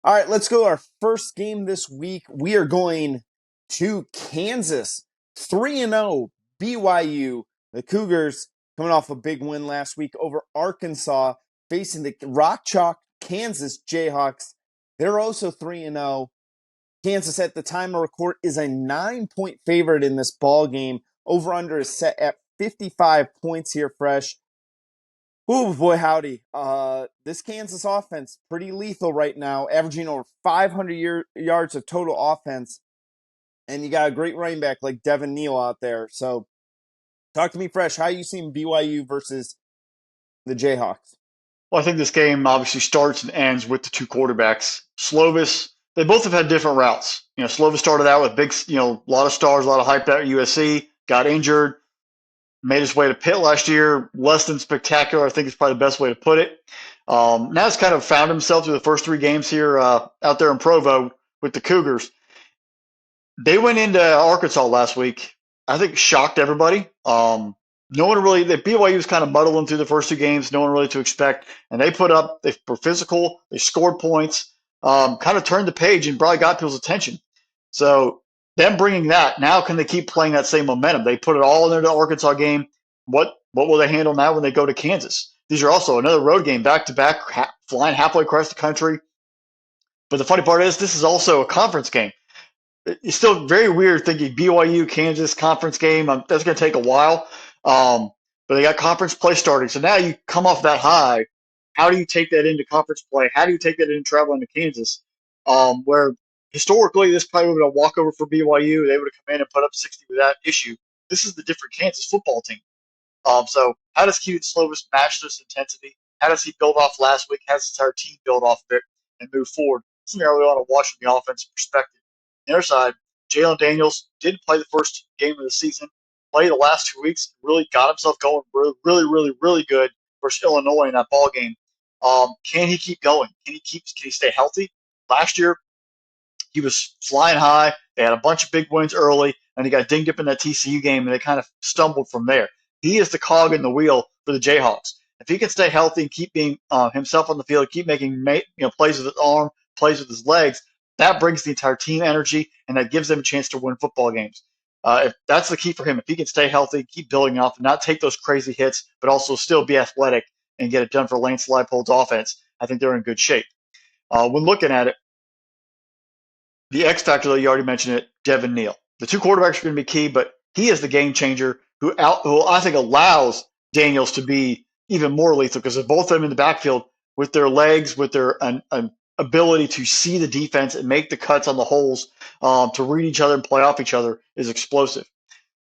All right, let's go to our first game this week. We are going to Kansas. 3-0 BYU. The Cougars coming off a big win last week over Arkansas, facing the Rock Chalk Kansas Jayhawks. They're also 3-0. Kansas at the time of record is a 9-point favorite in this ball game. Over under is set at 55 points here fresh. Oh boy, howdy. This Kansas offense, pretty lethal right now, averaging over 500 yards of total offense. And you got a great running back like Devin Neal out there. So talk to me fresh. How you seen BYU versus the Jayhawks? Well, I think this game obviously starts and ends with the two quarterbacks. Slovis, they both have had different routes. Slovis started out with big, a lot of stars, a lot of hype at USC, got injured, made his way to Pitt last year, less than spectacular, I think is probably the best way to put it. Now he's kind of found himself through the first three games here out there in Provo with the Cougars. They went into Arkansas last week, I think shocked everybody. No one really, the BYU was kind of muddling through the first two games, no one really to expect. And they were physical, they scored points, kind of turned the page and probably got people's attention. So them bringing that, now can they keep playing that same momentum? They put it all into the Arkansas game. What will they handle now when they go to Kansas? These are also another road game, back-to-back, flying halfway across the country. But the funny part is this is also a conference game. It's still very weird thinking BYU, Kansas conference game. That's going to take a while. But they got conference play starting. So now you come off that high. How do you take that into conference play? How do you take that into traveling to Kansas? Where historically this probably would have been a walkover for BYU. They would have come in and put up 60 without issue. This is the different Kansas football team. So how does Keaton Slovis match this intensity? How does he build off last week? How does his entire team build off of it and move forward? Something I really want to watch from the offensive perspective. On the other side, Jalen Daniels didn't play the first game of the season, played the last 2 weeks, really got himself going really good versus Illinois in that ball game. Can he keep going? Can he stay healthy? Last year, he was flying high. They had a bunch of big wins early, and he got dinged up in that TCU game, and they kind of stumbled from there. He is the cog in the wheel for the Jayhawks. If he can stay healthy and keep being himself on the field, keep making plays with his arm, plays with his legs, that brings the entire team energy, and that gives them a chance to win football games. If that's the key for him. If he can stay healthy, keep building off, and not take those crazy hits, but also still be athletic and get it done for Lance Leipold's offense, I think they're in good shape. When looking at it, the X factor, that you already mentioned it, Devin Neal. The two quarterbacks are going to be key, but he is the game changer who I think allows Daniels to be even more lethal because of both of them in the backfield with their legs, with their ability to see the defense and make the cuts on the holes, to read each other and play off each other is explosive.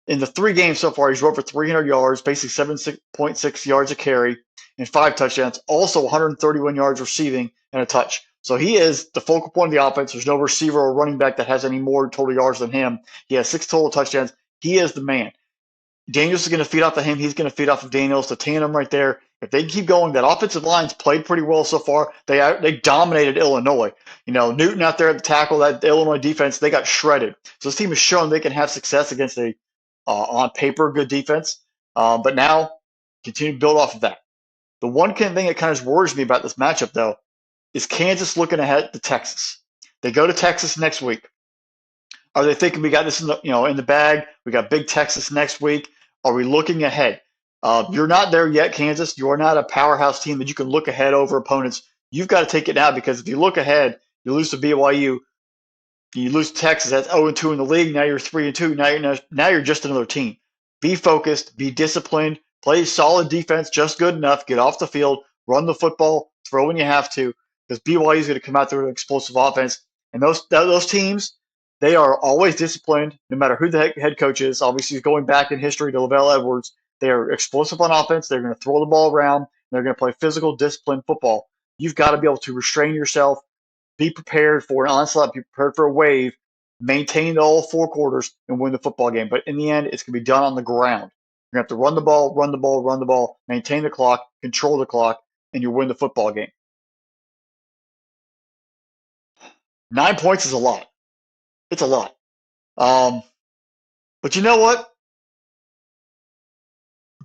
In the 3 games so far, he's run for 300 yards, basically 7.6 yards a carry, and 5 touchdowns. Also 131 yards receiving and a touch. So he is the focal point of the offense. There's no receiver or running back that has any more total yards than him. He has 6 total touchdowns. He is the man. Daniels is going to feed off of him. He's going to feed off of Daniels. The tandem right there. If they keep going, that offensive line's played pretty well so far. They dominated Illinois. Newton out there at the tackle, that the Illinois defense, they got shredded. So this team has shown they can have success against a on paper good defense. But now continue to build off of that. The one thing that kind of worries me about this matchup, though, is Kansas looking ahead to Texas. They go to Texas next week. Are they thinking we got this in the bag? We got big Texas next week. Are we looking ahead? You're not there yet, Kansas. You are not a powerhouse team that you can look ahead over opponents. You've got to take it now because if you look ahead, you lose to BYU, you lose to Texas. That's 0-2 in the league. Now you're 3-2. Now you're just another team. Be focused. Be disciplined. Play solid defense, just good enough. Get off the field. Run the football. Throw when you have to. Because BYU is going to come out there with an explosive offense. And those teams, they are always disciplined, no matter who the head coach is. Obviously, going back in history to Lavelle Edwards, they are explosive on offense. They're going to throw the ball around. They're going to play physical, disciplined football. You've got to be able to restrain yourself, be prepared for an onslaught, be prepared for a wave, maintain all 4 quarters, and win the football game. But in the end, it's going to be done on the ground. You're going to have to run the ball, maintain the clock, control the clock, and you win the football game. 9 points is a lot. It's a lot. But you know what?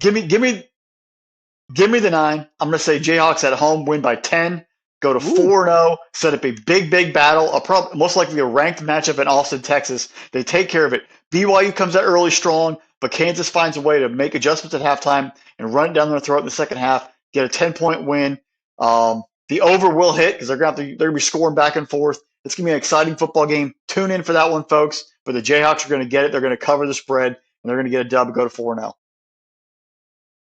Give me the 9. I'm going to say Jayhawks at home win by 10. go to Woo. 4-0, set up a big battle, most likely a ranked matchup in Austin, Texas. They take care of it. BYU comes out early strong, but Kansas finds a way to make adjustments at halftime and run it down their throat in the second half, get a 10-point win. The over will hit because they're going to be scoring back and forth. It's going to be an exciting football game. Tune in for that one, folks. But the Jayhawks are going to get it. They're going to cover the spread, and they're going to get a dub and go to 4-0.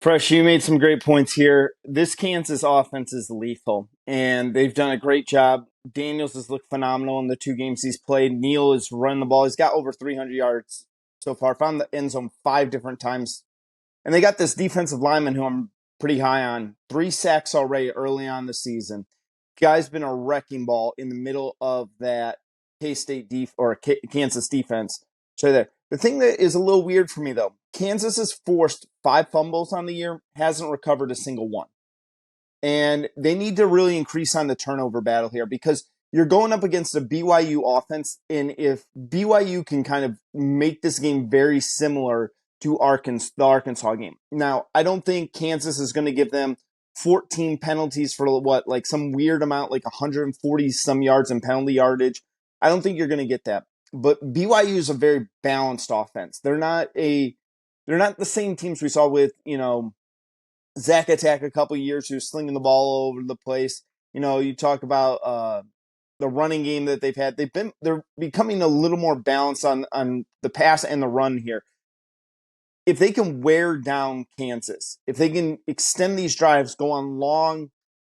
Fresh, you made some great points here. This Kansas offense is lethal, and they've done a great job. Daniels has looked phenomenal in the 2 games he's played. Neal is running the ball. He's got over 300 yards so far. Found the end zone 5 different times. And they got this defensive lineman who I'm pretty high on. 3 sacks already early on the season. Guy's been a wrecking ball in the middle of that K-State Kansas defense. So there. The thing that is a little weird for me, though, Kansas has forced 5 fumbles on the year, hasn't recovered a single one. And they need to really increase on the turnover battle here because you're going up against a BYU offense. And if BYU can kind of make this game very similar to the Arkansas game. Now, I don't think Kansas is going to give them 14 penalties for like some weird amount, like 140 some yards in penalty yardage. I don't think you're going to get that. But BYU is a very balanced offense. They're not the same teams we saw with, Zach Attack a couple years who's slinging the ball all over the place. You talk about the running game that they've had. They're becoming a little more balanced on the pass and the run here. If they can wear down Kansas, if they can extend these drives, go on long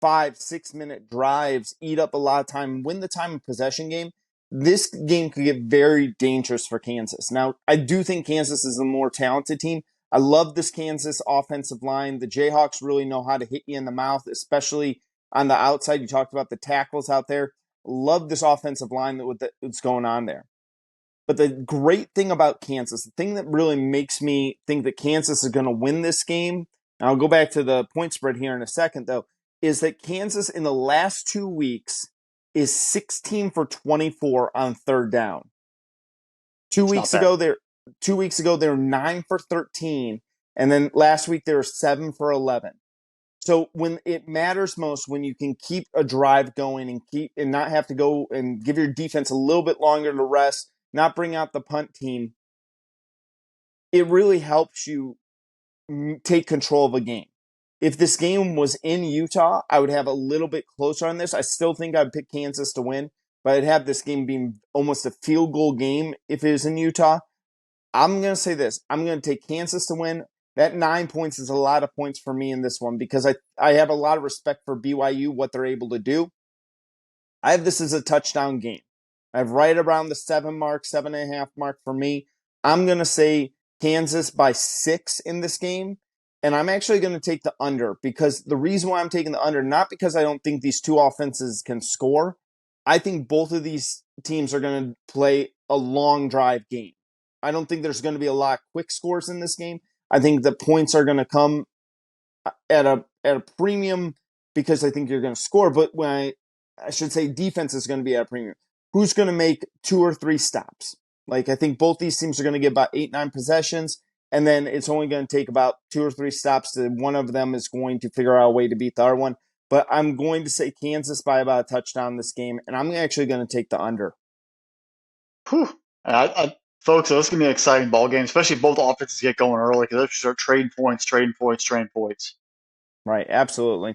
5-6 minute drives, eat up a lot of time, win the time of possession game, this game could get very dangerous for Kansas. Now, I do think Kansas is a more talented team. I love this Kansas offensive line. The Jayhawks really know how to hit you in the mouth, especially on the outside. You talked about the tackles out there. Love this offensive line that's going on there. But the great thing about Kansas, the thing that really makes me think that Kansas is going to win this game, and I'll go back to the point spread here in a second, though, is that Kansas in the last 2 weeks is 16 for 24 on third down. 2 weeks ago, they're 9 for 13, and then last week they were 7 for 11. So when it matters most, when you can keep a drive going and not have to go and give your defense a little bit longer to rest, not bring out the punt team, it really helps you take control of a game. If this game was in Utah, I would have a little bit closer on this. I still think I'd pick Kansas to win, but I'd have this game being almost a field goal game if it was in Utah. I'm going to say this. I'm going to take Kansas to win. That 9 points is a lot of points for me in this one because I have a lot of respect for BYU, what they're able to do. I have this as a touchdown game. I have right around the 7.5 mark for me. I'm going to say Kansas by 6 in this game. And I'm actually going to take the under because the reason why I'm taking the under, not because I don't think these two offenses can score. I think both of these teams are going to play a long drive game. I don't think there's going to be a lot of quick scores in this game. I think the points are going to come at a premium because I think you're going to score. But when I should say defense is going to be at a premium. Who's going to make 2 or 3 stops? Like I think both these teams are going to get about 8-9 possessions, and then it's only going to take about 2 or 3 stops to one of them is going to figure out a way to beat the other one. But I'm going to say Kansas by about a touchdown this game, and I'm actually going to take the under. Whew. Folks, this is going to be an exciting ball game, especially if both offenses get going early because they'll start trading points. Right, absolutely.